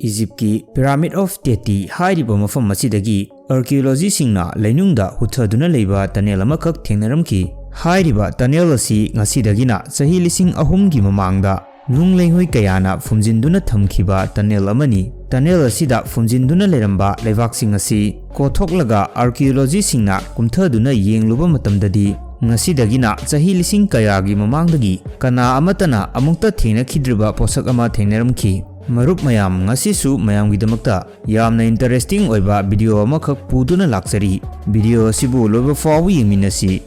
Egyptki Pyramid of Teti hairiba mafam asidagi archaeology singna lainungda huthaduna leiba tunnel amakak thengnaramki. Hairiba tunnel asi ngasidagina chahi lising ahumgi mamangda nungleihoi kayana fumjinduna thamkhiba tunnel amani. Tunnel asida fumjinduna leramba leibaksing asi kothoklaga archaeology singna kumthaduna yengluba matamdadi ngasidagina chahi lising kayagi mamangdagi kana amatana amukta thengnakhidriba posak ama thengnaramki. Marup mayam ngasisu mayamgidamakta yamna interesting oiba video amakak puduna laksari. Video asibu loiba fawu yengminasi.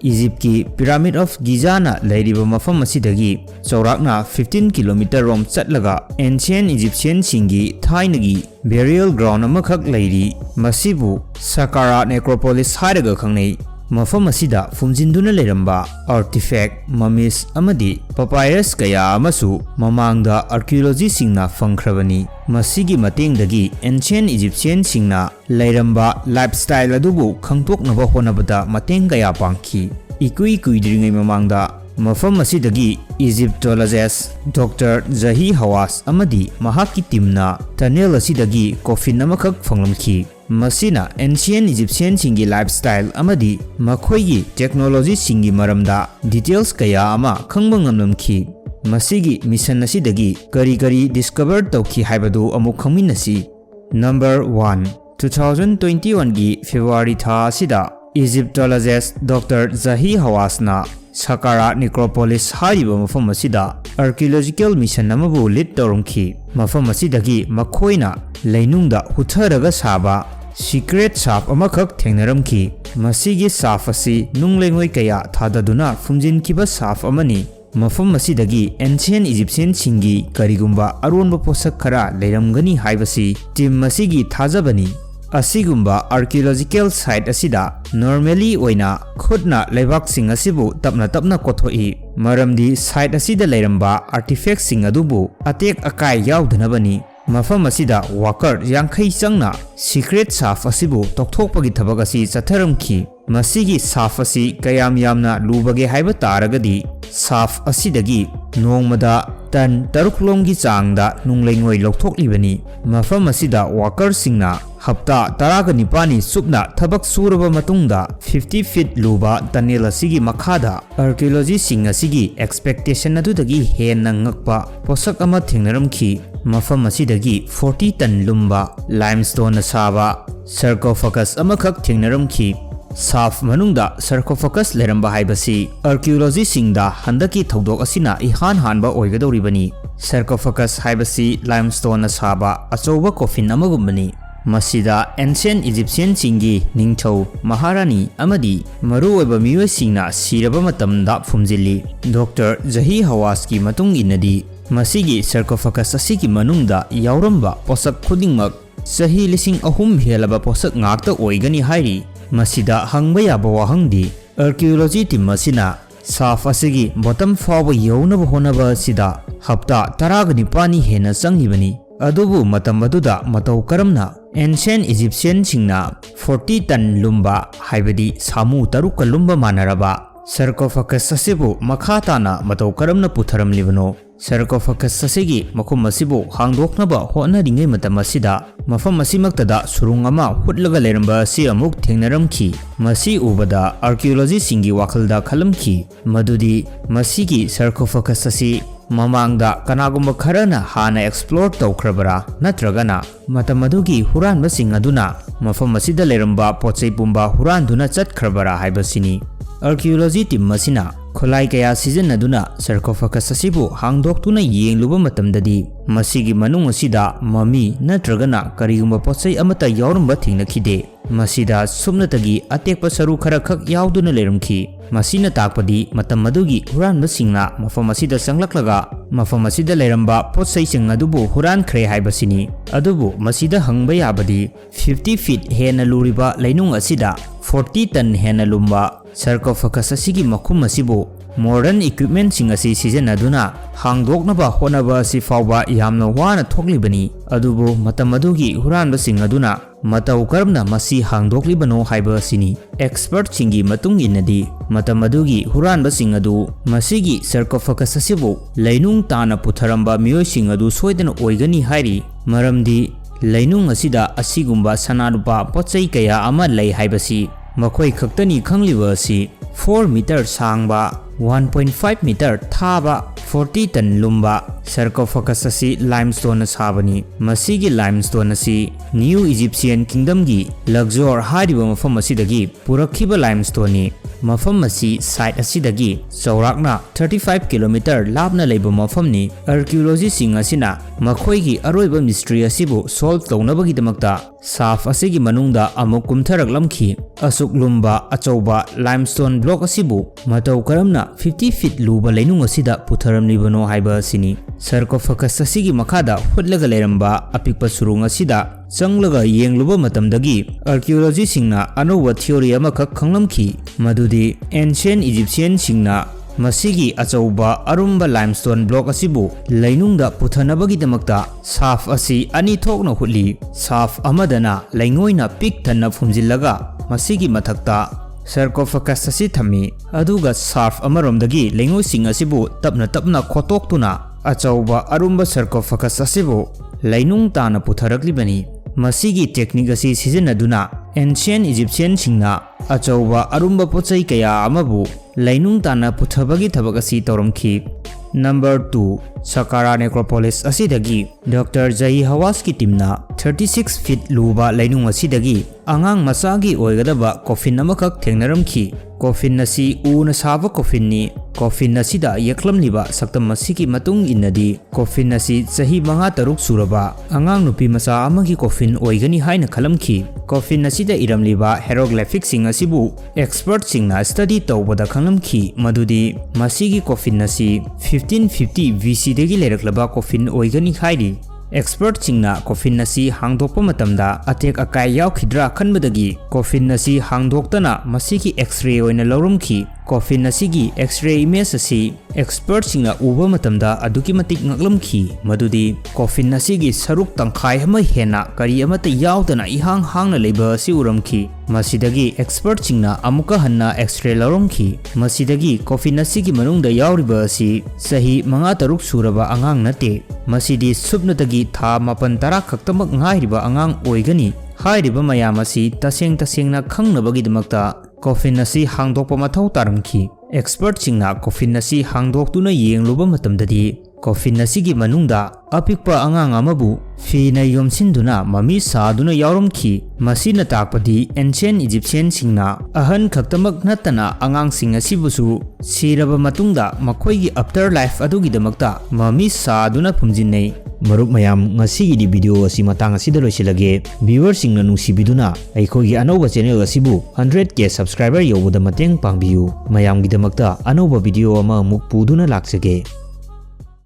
Egyptki Pyramid of Gizana leiriba mafam asidagi chaurakna 15 km rom chatlaga ancient Egyptian singi thainagi burial ground amakak leiri. Masibu Saqqara necropolis hairaga khangnei. Mafam asida fumjinduna leiramba artifact mummies amadi papyrus kaya amasu mamangda archaeology singna fangkhrabani. Masigi matengdagi ancient Egyptian singna leiramba lifestyle adubu khangtoknaba honabada mateng kaya pangki. Ikui kuidringai mamangda mafam asidagi Egyptologist Dr. Zahi Hawass amadi mahakki timna tunnel asidagi coffin amakak phanglamki. Masina ancient Egyptian singi lifestyle amadi makhoigi technology singi maramda details kaya ama khangba ngamlamki. Masigi mission asidagi kari discover tawki haibadu amuk khangminasi. Number 1 2021 gi February tha asida Egyptologist Dr. Zahi Hawass na Saqqara necropolis hariba mafam asida archaeological mission amabu lead tawrumki. Mafam asidagi makhoina lainungda hutharaga saba secret shop amakak thengnaramki. Masigi shop asi nunglengoi kaya thadaduna fumjinkiba shop amani. Mafam asidagi ancient Egyptian singi karigumba aronba posak khara leiramgani haibasi team masigi thajabani. Asigumba archaeological site asida normally oina khudna leibak sing asibu tapna kothoi maramdi site asida leiramba artifacts sing adubu atek akai yaudhanabani. Mafam asida worker yankhai changna secret shop asibu tokthokpagi thabak asi chatharamki. Masigi shop asi kayam yamna lubage haiba taragadi shop asidagi nongmada tan taruklomgi changda nungleingoi lokthoklibani. Mafam asida worker singna hapta taraga nipani supna thabak suraba matungda 50 feet luba tunnel asigi makhada archaeology sing asigi expectation adudagi henna ngakpa posak ama thengnaramki. Mafam asidagi 40 ton lumba limestone saba sarcophagus amakak thengnaramki. Shop manungda sarcophagus leramba haibasi archaeology singda handaki thodok asina ihan hanba oigadoribani. Sarcophagus haibasi limestone saba achoba coffin amagumbani. Masida ancient Egyptian singi ningthau maharani amadi maru oiba miyoi singna siraba matamda fumjili. Dr. Zahi Hawass ki matung inadi masigi sarcophagus asigi manungda yauramba posak khudingmak sahi lising ahum helaba posak ngakta oigani hairi. Masida hangba yaba wahangdi archaeology team masina shop asigi bottom fawa yaunaba honaba sida hapta taraga nipani hena changlibani. Adubu matam aduda matau karamna ancient Egyptian singna 40 ton lumba haibadi samu taruka lumba manaraba sarcophagus asibu makhatana matau karamna putharamlibano. Sarcophagus asigi makum asibu hangdoknaba hotnaringai matam asida mafam asimaktada surung ama hutlaga leramba asi amuk thengnaramki. Masi ubada archaeology singi wakhalda khalamki madudi masigi sarcophagus asi mamangda kanagumba kharana hana explore tawkhrabara natragana matam adugi huranba sing aduna mafam asida leramba pochai pumba huranduna chatkhrbara haibasini. Archaeology team masina khulai kaya season aduna sarcophagus asibu hangdoktuna yengluba matamdadi masigi manung asida mummy natragana karigumba pochai amata yauramba thingnakhide. Masida sumnatagi atekpa saru khara khak yauduna leramki. Masina takpadi matam adugi huranba singna mafam asida sanglaklaga mafam asida leramba pochai sing adubu huran khre haibasini. Adubu masida hangba yabadi 50 feet hena luriba lainung asida 40 ton hena lumba sarcophagus asigi makhum asibu modern equipment sing asi sijenaduna hangdoknaba honaba asi fawba yamna wana thoklibani adubu matam adugi huranba sing aduna matau karamna masi hangdoklibano haiba sini expert singi matung inadi matam adugi huranba sing adu masigi sarcophagus asibu lainung tana putharamba miyoi sing adu soidana oigani hairi maramdi lainung asida asigumba sanarupa pochai kaya ama lei haibasi makhoi khaktani khangliba asi 4 meter sangba 1.5 meter thaba 40 ton lumba sarcophagus asi limestone sabani masigi limestone asi New Egyptian Kingdom gi Luxor hariba mafam asidagi purakhiba limestone ni mafam asi site asidagi chaurakna 35 km labna leiba mafam ni archaeology sing asina makhoi gi aroiba mystery asibu solve taunabagi damakta saf asigi manungda amuk kumtharak lamkhi asuk lumba achauba limestone block asibu matau karamna 50 feet luba lainung asida putharamlibano haiba sini sarcophagus asigi makhada hutlaga leiramba apikpa surung asida changlaga yengluba matamdagi archaeology singna anowa theory amakak khanglamki madudi ancient Egyptian singna masigi achauba arumba limestone block asibu lainungda puthanabagi damakta saf asi ani thokna hutli saf amadana laingoina pik thanna phumjillaga masigi mathakta sarcophagus asi thami aduga sarf amaromdagi laingoi sing asibu tapna khotoktuna achauba arumba sarcophagus asibu lainung tana putharaklibani masigi technique asi sijenaduna ancient Egyptian singna achauba arumba pochai kaya amabu lainung tana puthabagi thabak asi tawramki Number 2 Saqqara necropolis asidagi Dr. Zahi Hawass ki timna 36 feet luba lainung asidagi angang masagi oigadaba coffin amakak thengnaramki coffin nasi una saba coffin ni coffin nasida yaklamliba saktam masigi matung innadi coffin nasi sahi manga taruk suraba angang nupi masa amagi coffin oigani haina khalamki coffin nasida iramliba hieroglyphic sing asibu expert singna study tawbada khanglamki madudi masigi coffin nasi 1550 BC degi leraklaba coffin oigani hairi expert singna coffin nasi hangdokpa matamda atek akai yaukidra khanbadagi coffin nasi hangdoktana masigi x-ray oina lawrumki coffin nasigi x-ray image asi expert singna uba matamda aduki matik ngaklamki madudi coffin nasigi saruk tangkhai hama hena kari amata yaudana ihang hangna leiba si uramki masidagi expert singna amuka hanna x-ray lawrumki masidagi coffin nasigi manungda yauriba asi sahi manga taruk suraba angang nate masidi subnatagi tha mapan tara khaktamak ngairiba angang oigani hairiba mayam asi tasengna khangnabagi damakta coffin nasi hangdokpa mathau taramki expert singna coffin nasi hangdoktuna yengluba matamdadi coffin nasigi manungda apikpa angang amabu fina yomsinduna mami saduna yaurumki masina takpadi ancient Egyptian singna ahan khaktamak natana angang sing asibusu siraba matungda makhoigi afterlife adugi damakta mami saduna phumjinnei Maruk mayam ngasi di video asi matang asi dalo silage viewer singna nungsibiduna aikhogi anoba channel asibu 100k subscriber yobuda mateng pangbiu mayam gidamakta anoba video ama muk puduna laksage